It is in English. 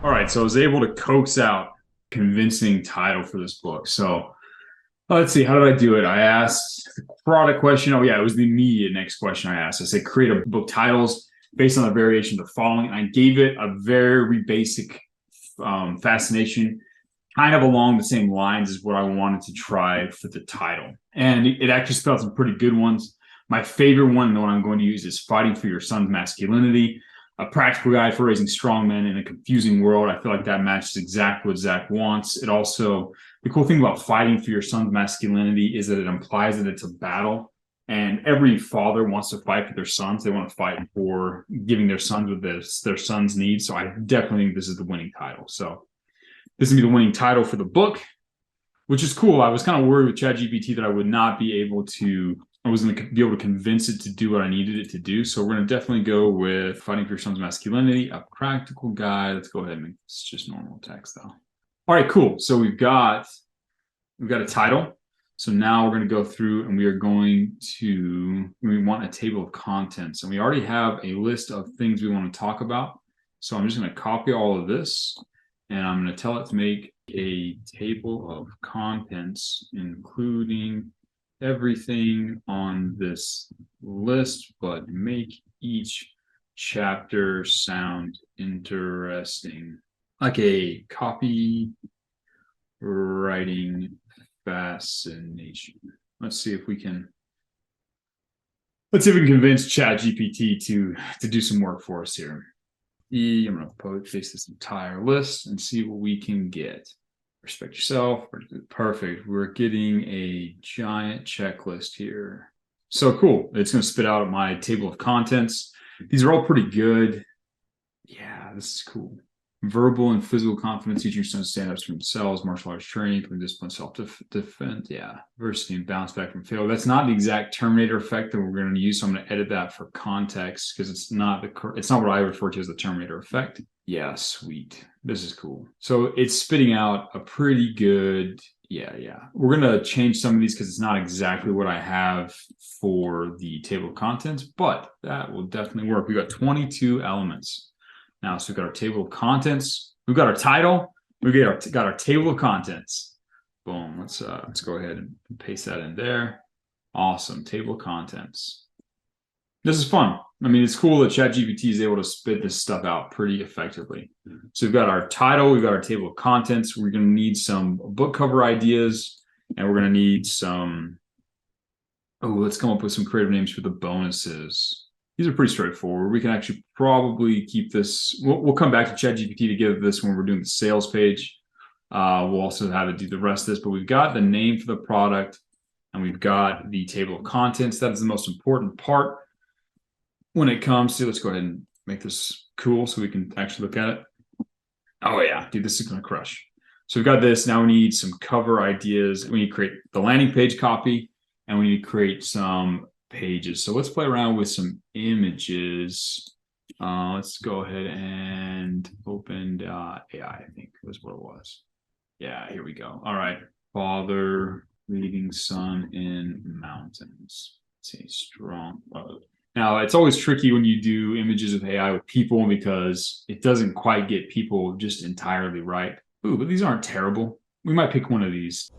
All right, so I was able to coax out a convincing title for this book. So let's see, how did I do it? I asked the product question. Oh yeah, it was the immediate next question I asked. I said, create a book titles based on the variation of the following. And I gave it a very basic fascination, kind of along the same lines as what I wanted to try for the title. And it actually spelled some pretty good ones. My favorite one, and the one I'm going to use, is Fighting for Your Son's Masculinity, a practical guide for raising strong men in a confusing world. I feel like that matches exactly what Zach wants. It also, the cool thing about fighting for your son's masculinity is that it implies that it's a battle. And every father wants to fight for their sons. They want to fight for giving their sons what their sons need. So I definitely think this is the winning title. So this is going to be the winning title for the book, which is cool. I was kind of worried with ChatGPT that I would not be able to, I wasn't going to be able to convince it to do what I needed it to do. So we're going to definitely go with Fighting for Your Son's Masculinity, a practical guide. Let's go ahead and make this just normal text though. All right, cool. So we've got a title. So now we're going to go through and we want a table of contents, and we already have a list of things we want to talk about. So I'm just going to copy all of this and I'm going to tell it to make a table of contents, including everything on this list, but make each chapter sound interesting, like a copywriting fascination. Let's see if we can convince ChatGPT to do some work for us here. I'm going to paste this entire list and see what we can get. Respect yourself. Perfect. We're getting a giant checklist here. So cool. It's going to spit out my table of contents. These are all pretty good. Yeah, this is cool. Verbal and physical confidence, teaching your son to stand up for themselves, martial arts training, discipline, self-defense. Yeah, adversity and bounce back from failure. That's not the exact Terminator effect that we're going to use. So I'm going to edit that for context because it's not what I refer to as the Terminator effect. Yeah, sweet. This is cool. So it's spitting out a pretty good, yeah. We're going to change some of these because it's not exactly what I have for the table of contents, but that will definitely work. We got 22 elements. Now, so we've got our table of contents. We've got our title. We've got our table of contents. Boom. Let's go ahead and paste that in there. Awesome. Table of contents. This is fun. I mean, it's cool that ChatGPT is able to spit this stuff out pretty effectively. So we've got our title. We've got our table of contents. We're going to need some book cover ideas, and we're going to need some. Oh, let's come up with some creative names for the bonuses. These are pretty straightforward. We can actually probably keep this. We'll come back to ChatGPT to give this when we're doing the sales page. We'll also have it do the rest of this, but we've got the name for the product and we've got the table of contents. That is the most important part when it comes to, let's go ahead and make this cool so we can actually look at it. Oh yeah, dude, this is going to crush. So we've got this. Now we need some cover ideas. We need to create the landing page copy and we need to create some pages. So let's play around with some images. Let's go ahead and open AI, I think was what it was. Yeah, here we go. All right. Father leading son in mountains. Let's see, strong. Now, it's always tricky when you do images with AI with people because it doesn't quite get people just entirely right. Ooh, but these aren't terrible. We might pick one of these.